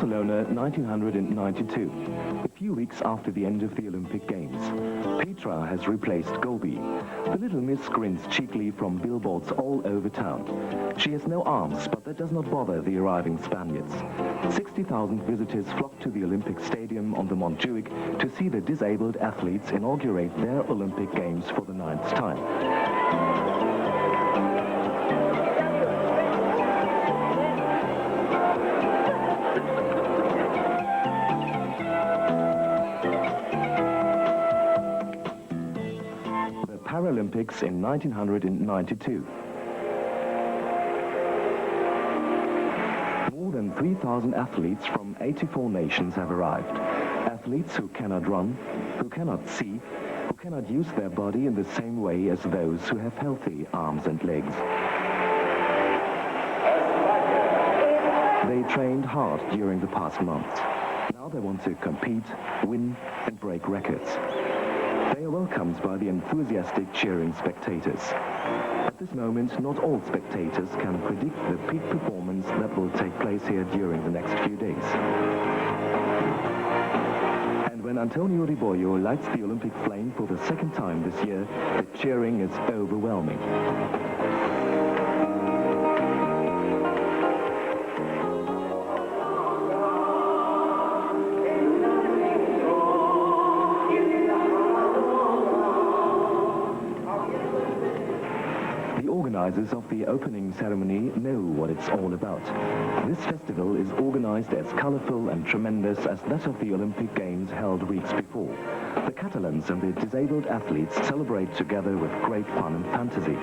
Barcelona 1992, a few weeks after the end of the Olympic Games. Petra has replaced Gobi. The little miss grins cheekily from billboards all over town. She has no arms, but that does not bother the arriving Spaniards. 60,000 visitors flock to the Olympic Stadium on the Montjuic to see the disabled athletes inaugurate their Olympic Games for the 9th time. Paralympics in 1992. More than 3,000 athletes from 84 nations have arrived. Athletes who cannot run, who cannot see, who cannot use their body in the same way as those who have healthy arms and legs. They trained hard during the past months. Now they want to compete, win, and break records. They are welcomed by the enthusiastic cheering spectators. At this moment, not all spectators can predict the peak performance that will take place here during the next few days. And when Antonio Ribollo lights the Olympic flame for the second time this year, the cheering is overwhelming. Organizers of the opening ceremony know what it's all about. This festival is organized as colorful and tremendous as that of the Olympic Games held weeks before. The Catalans and the disabled athletes celebrate together with great fun and fantasy.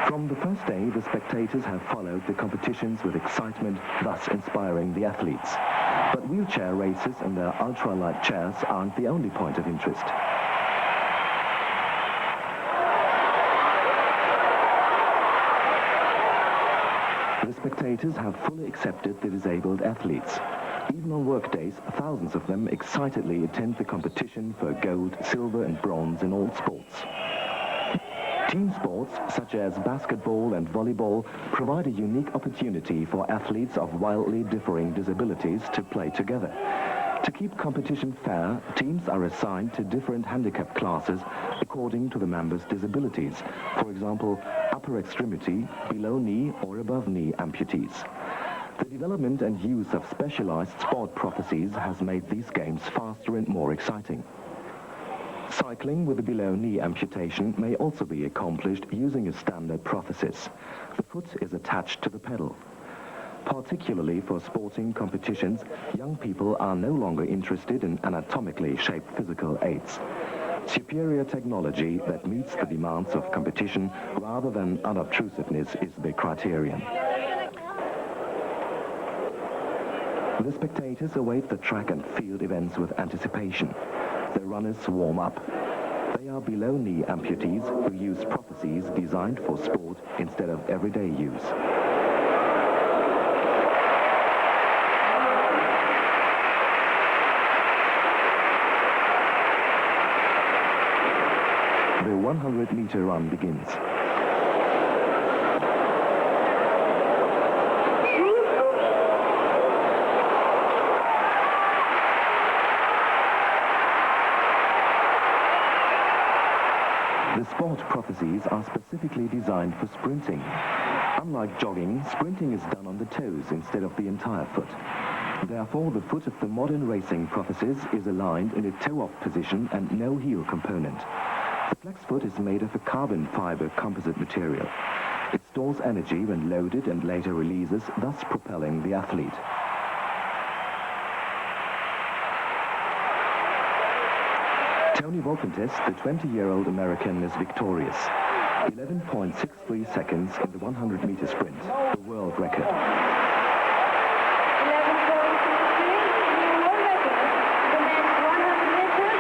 From the first day, the spectators have followed the competitions with excitement, thus inspiring the athletes. But wheelchair races and their ultralight chairs aren't the only point of interest. The spectators have fully accepted the disabled athletes. Even on work days, thousands of them excitedly attend the competition for gold, silver and bronze in all sports. Team sports, such as basketball and volleyball, provide a unique opportunity for athletes of wildly differing disabilities to play together. To keep competition fair, teams are assigned to different handicap classes according to the members' disabilities. For example, upper extremity, below knee or above knee amputees. The development and use of specialized sport prostheses has made these games faster and more exciting. Cycling with a below-knee amputation may also be accomplished using a standard prosthesis. The foot is attached to the pedal. Particularly for sporting competitions, young people are no longer interested in anatomically shaped physical aids. Superior technology that meets the demands of competition rather than unobtrusiveness is the criterion. The spectators await the track and field events with anticipation. The runners warm up. They are below-knee amputees who use prostheses designed for sport instead of everyday use. The 100-meter run begins. The sport prostheses are specifically designed for sprinting. Unlike jogging, sprinting is done on the toes instead of the entire foot. Therefore, the foot of the modern racing prosthesis is aligned in a toe-off position and no heel component. The flex foot is made of a carbon fiber composite material. It stores energy when loaded and later releases, thus propelling the athlete. Tony Volpentes, the 20-year-old American, is victorious. 11.63 seconds in the 100-meter sprint, the world record.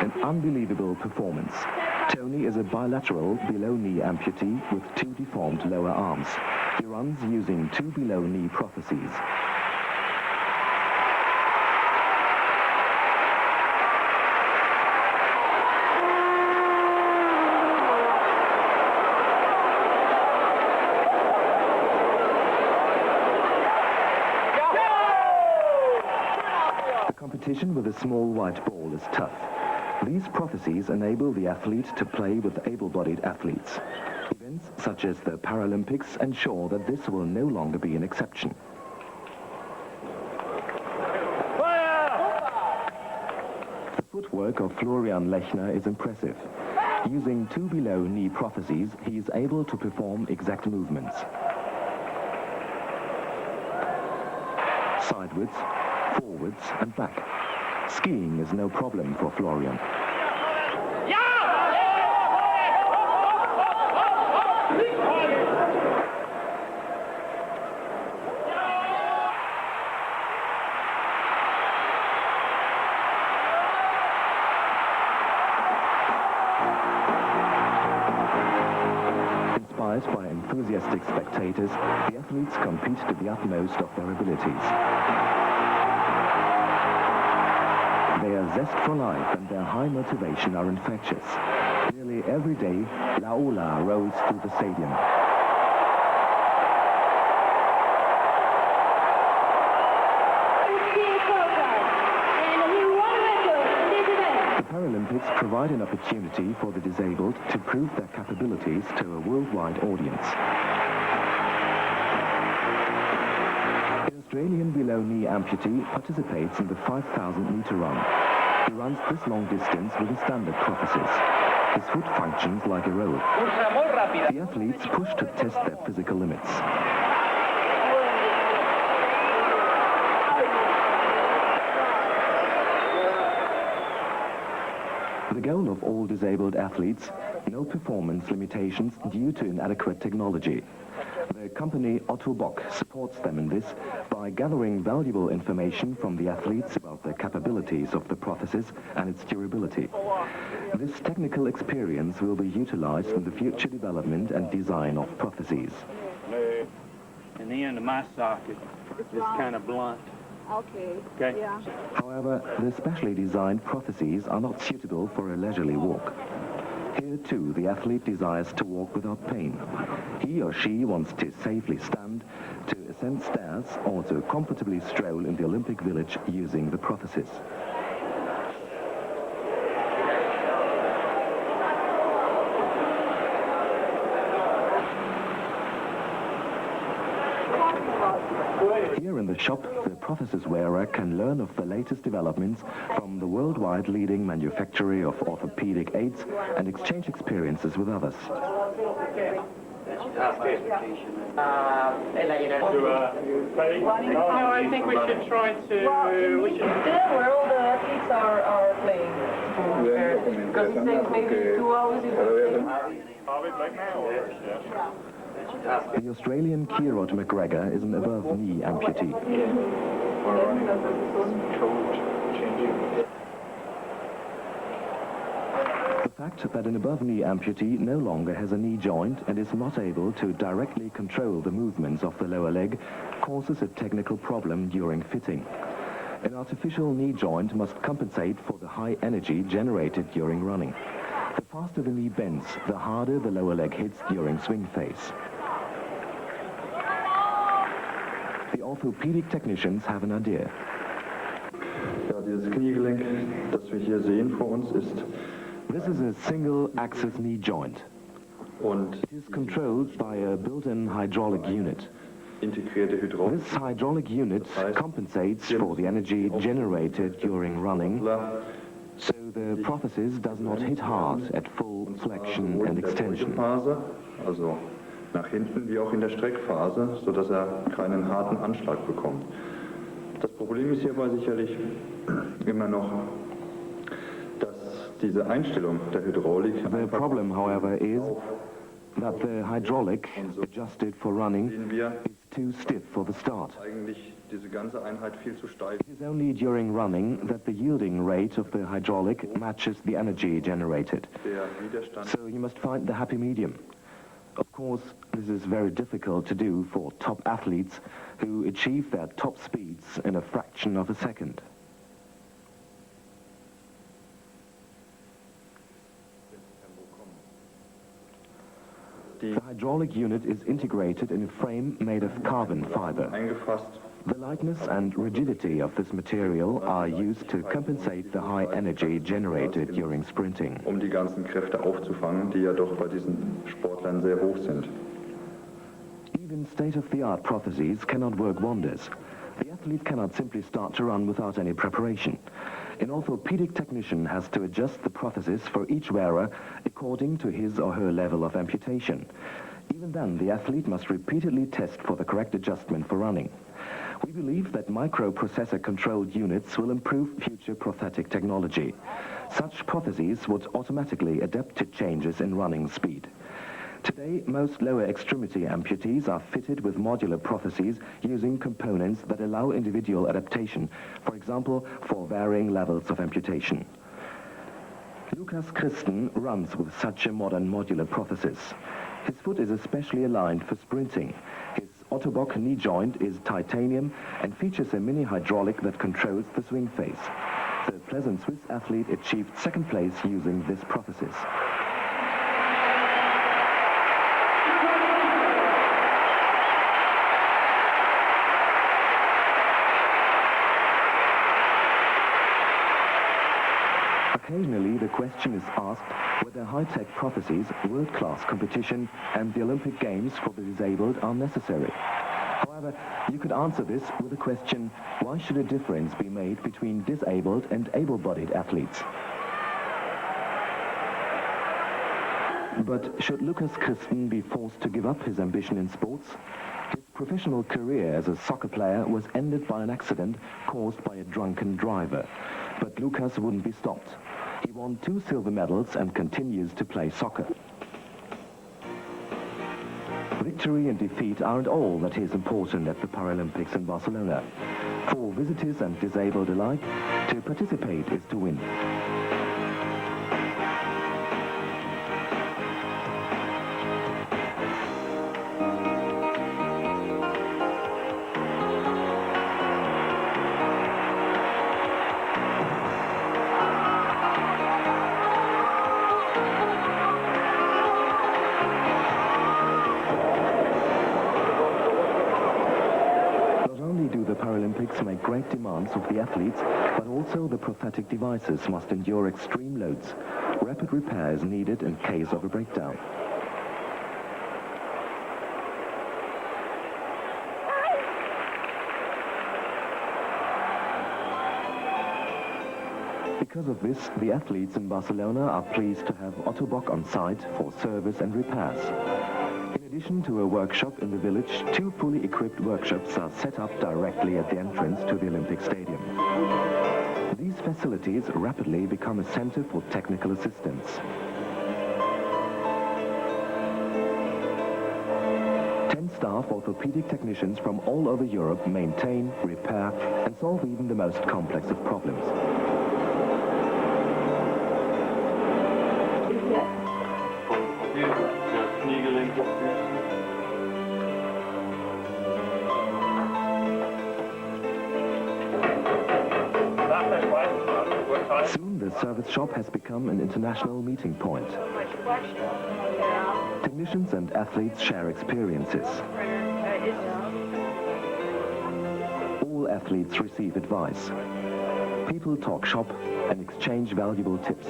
An unbelievable performance. Tony is a bilateral below-knee amputee with two deformed lower arms. He runs using two below-knee prostheses. Competition with a small white ball is tough. These prophecies enable the athlete to play with able-bodied athletes. Events such as the Paralympics ensure that this will no longer be an exception. The footwork of Florian Lechner is impressive. Using two below-knee prophecies, he is able to perform exact movements. Sidewards, forwards and back. Skiing is no problem for Florian. Inspired by enthusiastic spectators, the athletes compete to the utmost of their abilities. Their zest for life and their high motivation are infectious. Nearly every day, La Ola rolls through the stadium. The Paralympics provide an opportunity for the disabled to prove their capabilities to a worldwide audience. An Australian below-knee amputee participates in the 5,000-meter run. He runs this long distance with the standard prophecies. His foot functions like a rope. The athletes push to test their physical limits. The goal of all disabled athletes, no performance limitations due to inadequate technology. The company Otto Bock supports them in this by gathering valuable information from the athletes about the capabilities of the prosthesis and its durability. This technical experience will be utilized in the future development and design of prostheses. And the end of my socket is kind of blunt. Okay. Yeah. However, the specially designed prostheses are not suitable for a leisurely walk. Here too, the athlete desires to walk without pain. He or she wants to safely stand, to ascend stairs, or to comfortably stroll in the Olympic Village using the prosthesis. Here in the shop, the prosthesis wearer can learn of the latest developments from the worldwide leading manufacturer of orthopedic aids and exchange experiences with others. No, I think we should try to... Still, where all the athletes are playing. Because it takes maybe 2 hours. The Australian Kierot McGregor is an above-knee amputee. The fact that an above-knee amputee no longer has a knee joint and is not able to directly control the movements of the lower leg causes a technical problem during fitting. An artificial knee joint must compensate for the high energy generated during running. The faster the knee bends, the harder the lower leg hits during swing phase. The orthopedic technicians have an idea. Ja, dieses Kniegelenk, das wir hier sehen vor uns, ist This is a single-axis knee joint. und It is controlled by a built-in hydraulic unit. integrierte Hydraulik. This hydraulic unit compensates for the energy generated during running, so the prosthesis does not hit hard at full flexion and extension. Phase, also nach hinten wie auch in der Streckphase, sodass er keinen harten Anschlag bekommt. Das Problem ist hierbei sicherlich immer noch, dass diese Einstellung der Hydraulik The problem, however, is that the hydraulic, adjusted for running, is too stiff for the start. eigentlich diese ganze Einheit viel zu steif. It is only during running that the yielding rate of the hydraulic matches the energy generated. Der Widerstand So you must find the happy medium. Of course, this is very difficult to do for top athletes who achieve their top speeds in a fraction of a second. The hydraulic unit is integrated in a frame made of carbon fiber. eingefasst The lightness and rigidity of this material are used to compensate the high energy generated during sprinting. Die ganzen Kräfte aufzufangen, die ja doch bei diesen Sportlern sehr hoch sind. Even state-of-the-art prostheses cannot work wonders. The athlete cannot simply start to run without any preparation. An orthopedic technician has to adjust the prosthesis for each wearer according to his or her level of amputation. Even then, the athlete must repeatedly test for the correct adjustment for running. We believe that microprocessor-controlled units will improve future prosthetic technology. Such prostheses would automatically adapt to changes in running speed. Today, most lower extremity amputees are fitted with modular prostheses using components that allow individual adaptation, for example, for varying levels of amputation. Lukas Christen runs with such a modern modular prosthesis. His foot is especially aligned for sprinting. His Ottobock knee joint is titanium and features a mini hydraulic that controls the swing phase. The pleasant Swiss athlete achieved second place using this prosthesis. Occasionally, the question is asked whether high-tech prostheses, world-class competition, and the Olympic Games for the disabled are necessary. However, you could answer this with the question, why should a difference be made between disabled and able-bodied athletes? But should Lukas Christen be forced to give up his ambition in sports? His professional career as a soccer player was ended by an accident caused by a drunken driver. But Lukas wouldn't be stopped. He won 2 silver medals and continues to play soccer. Victory and defeat aren't all that is important at the Paralympics in Barcelona. For visitors and disabled alike, to participate is to win. Paralympics make great demands of the athletes, but also the prosthetic devices must endure extreme loads. Rapid repair is needed in case of a breakdown. Because of this, the athletes in Barcelona are pleased to have Ottobock on site for service and repairs. In addition to a workshop in the village, 2 fully equipped workshops are set up directly at the entrance to the Olympic Stadium. These facilities rapidly become a center for technical assistance. Staff orthopedic technicians from all over Europe maintain, repair, and solve even the most complex of problems. Soon the service shop has become an international meeting point. Technicians and athletes share experiences. All athletes receive advice. People talk shop and exchange valuable tips.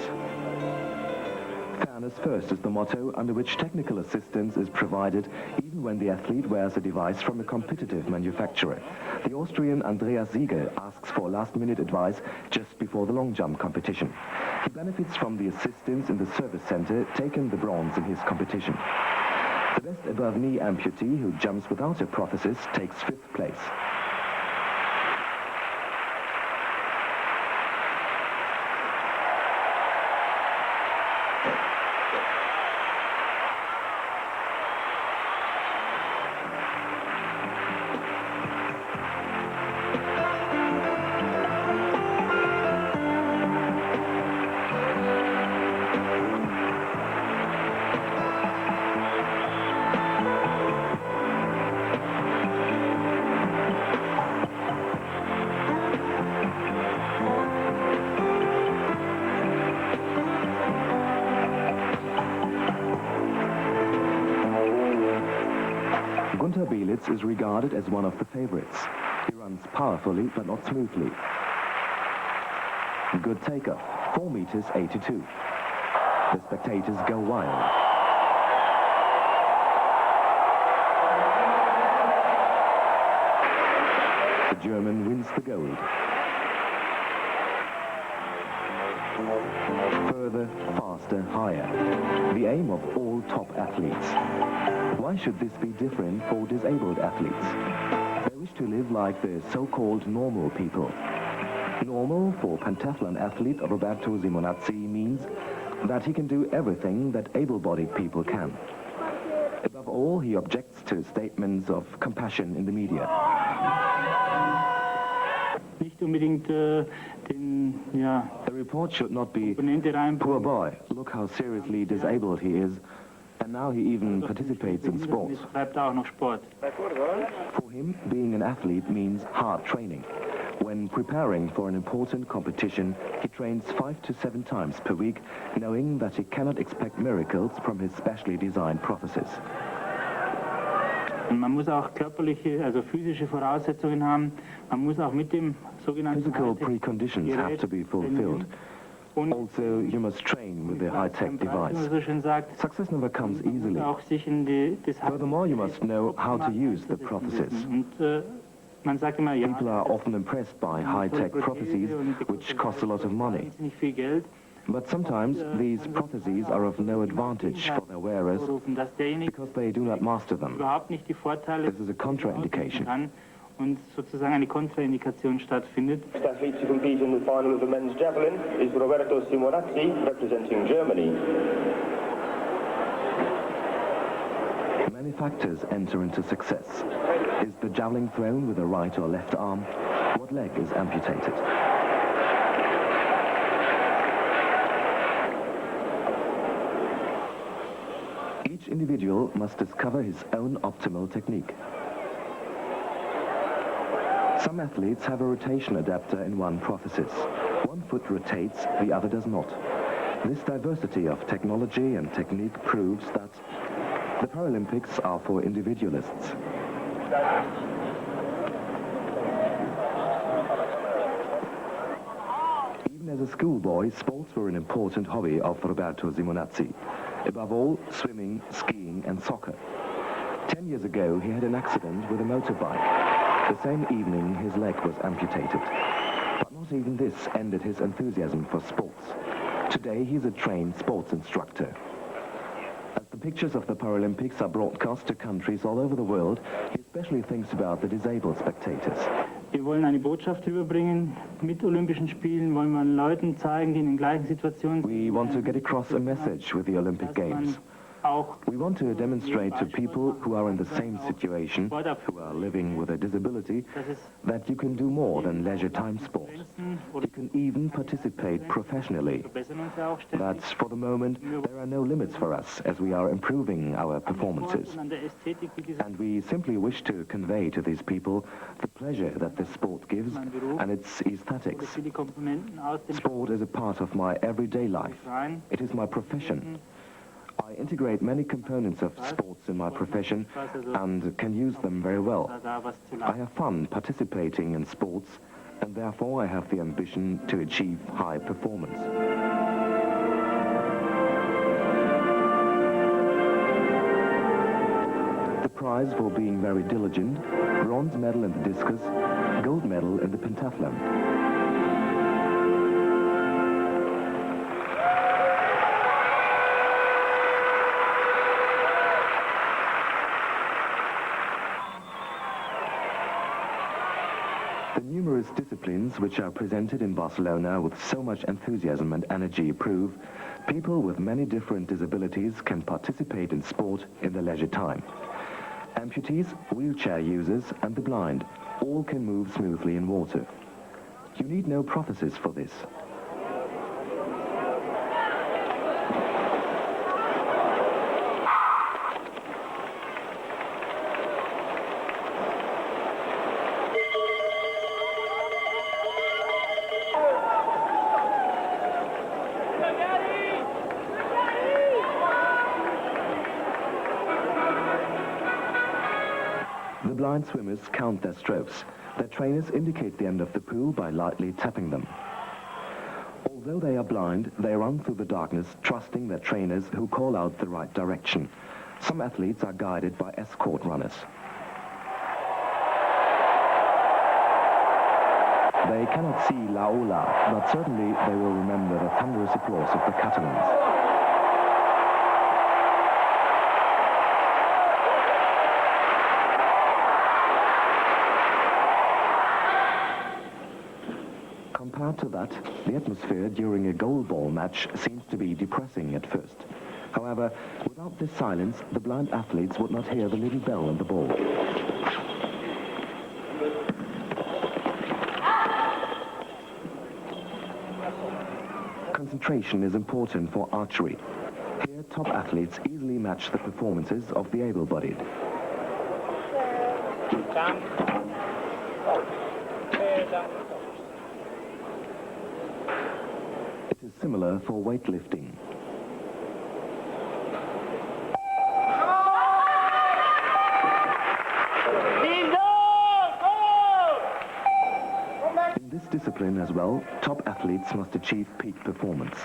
Fairness first is the motto under which technical assistance is provided even when the athlete wears a device from a competitive manufacturer. The Austrian Andreas Siegel asks for last-minute advice just before the long jump competition. He benefits from the assistance in the service center, taking the bronze in his competition. The best above-knee amputee who jumps without a prosthesis takes 5th place. Is regarded as one of the favorites. He runs runs powerfully but not smoothly. Good takeoff, 4 meters 82. The spectators go wild. The German wins the gold. Further, faster, higher. The aim of all top athletes. Why should this be different for disabled athletes? They wish to live like the so-called normal people. Normal for pentathlon athlete Roberto Simonazzi means that he can do everything that able-bodied people can. Above all, he objects to statements of compassion in the media. Nicht unbedingt The report should not be, poor boy, look how seriously disabled he is, and now he even participates in sports. Treibt auch noch Sport. For him, being an athlete means hard training. When preparing for an important competition, he trains 5 to 7 times per week, knowing that he cannot expect miracles from his specially designed prosthesis. Und man muss auch körperliche, also physische Voraussetzungen haben. Man muss auch mit dem sogenannten Physical preconditions have to be fulfilled. Also, you must train with the high-tech device. Success never comes easily. Furthermore, you must know how to use the prosthesis. People are often impressed by high-tech prostheses, which cost a lot of money. But sometimes these prostheses are of no advantage for their wearers because they do not master them. This is a contraindication. Und sozusagen eine Kontraindikation stattfindet. Athlete to compete in the final of the men's javelin is Roberto Simonazzi, representing Germany. Many factors enter into success. Is the javelin thrown with the right or left arm? What leg is amputated? Each individual must discover his own optimal technique. Some athletes have a rotation adapter in one prosthesis. One foot rotates, the other does not. This diversity of technology and technique proves that the Paralympics are for individualists. Even as a schoolboy, sports were an important hobby of Roberto Simonazzi. Above all, swimming, skiing and soccer. 10 years ago, he had an accident with a motorbike. The same evening, his leg was amputated. But not even this ended his enthusiasm for sports. Today, he's a trained sports instructor. As the pictures of the Paralympics are broadcast to countries all over the world, he especially thinks about the disabled spectators. Wir wollen eine Botschaft überbringen. Mit Olympischen Spielen wollen wir Leuten zeigen, die in den gleichen Situationen sind. We want to get across a message with the Olympic Games. We want to demonstrate to people who are in the same situation, who are living with a disability, that you can do more than leisure time sport. You can even participate professionally. That for the moment, there are no limits for us as we are improving our performances. And we simply wish to convey to these people the pleasure that this sport gives and its aesthetics. Sport is a part of my everyday life. It is my profession. I integrate many components of sports in my profession and can use them very well. I have fun participating in sports and therefore I have the ambition to achieve high performance. The prize for being very diligent, bronze medal in the discus, gold medal in the pentathlon. The numerous disciplines which are presented in Barcelona with so much enthusiasm and energy prove people with many different disabilities can participate in sport in their leisure time. Amputees, wheelchair users and the blind all can move smoothly in water. You need no prosthesis for this. The blind swimmers count their strokes. Their trainers indicate the end of the pool by lightly tapping them. Although they are blind, they run through the darkness, trusting their trainers who call out the right direction. Some athletes are guided by escort runners. They cannot see La Ola, but certainly they will remember the thunderous applause of the Catalans. Compared to that, the atmosphere during a goalball match seems to be depressing at first. However, without this silence, the blind athletes would not hear the little bell on the ball. Concentration is important for archery. Here, top athletes easily match the performances of the able-bodied. It is similar for weightlifting. In this discipline as well, top athletes must achieve peak performance.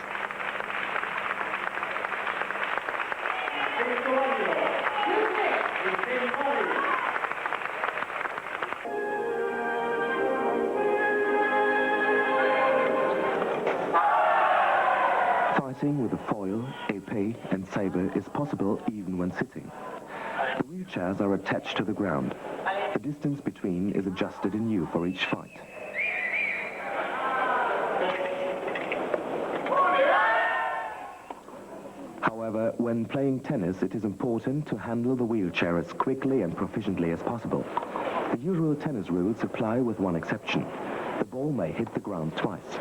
Fighting with a foil, épée and saber is possible even when sitting. The wheelchairs are attached to the ground. The distance between is adjusted anew for each fight. However, when playing tennis, it is important to handle the wheelchair as quickly and proficiently as possible. The usual tennis rules apply with one exception. The ball may hit the ground twice.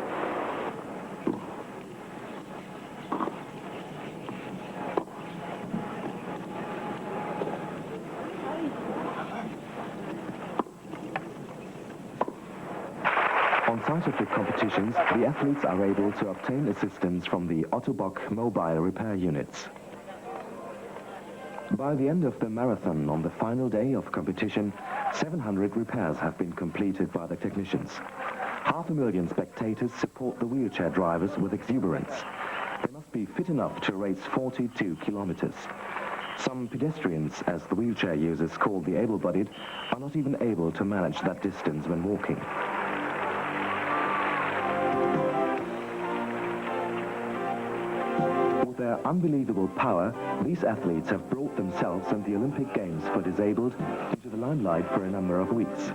On scientific competitions, the athletes are able to obtain assistance from the Ottobock mobile repair units. By the end of the marathon on the final day of competition, 700 repairs have been completed by the technicians. 500,000 spectators support the wheelchair drivers with exuberance. They must be fit enough to race 42 kilometers. Some pedestrians, as the wheelchair users call the able-bodied, are not even able to manage that distance when walking. With their unbelievable power, these athletes have brought themselves and the Olympic Games for disabled into the limelight for a number of weeks.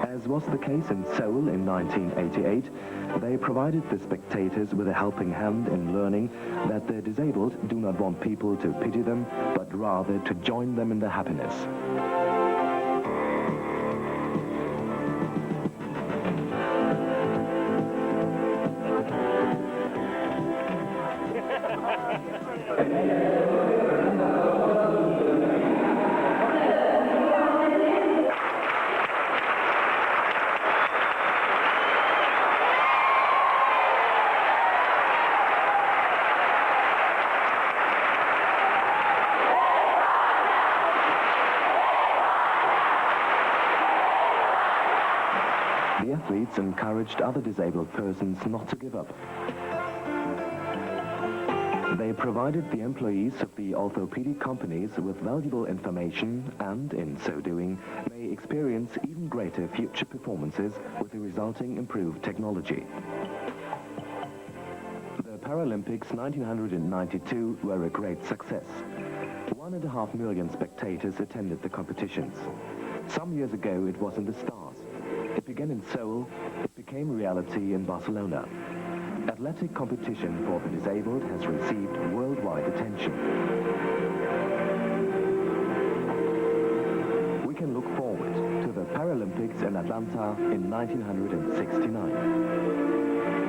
As was the case in Seoul in 1988, they provided the spectators with a helping hand in learning that the disabled do not want people to pity them, but rather to join them in their happiness. The athletes encouraged other disabled persons not to give up. They provided the employees of the orthopedic companies with valuable information and, in so doing, may experience even greater future performances with the resulting improved technology. The Paralympics 1992 were a great success. 1.5 million spectators attended the competitions. Some years ago it was in the stars. It began in Seoul, it became reality in Barcelona. Athletic competition for the disabled has received worldwide attention. We can look forward to the Paralympics in Atlanta in 1969.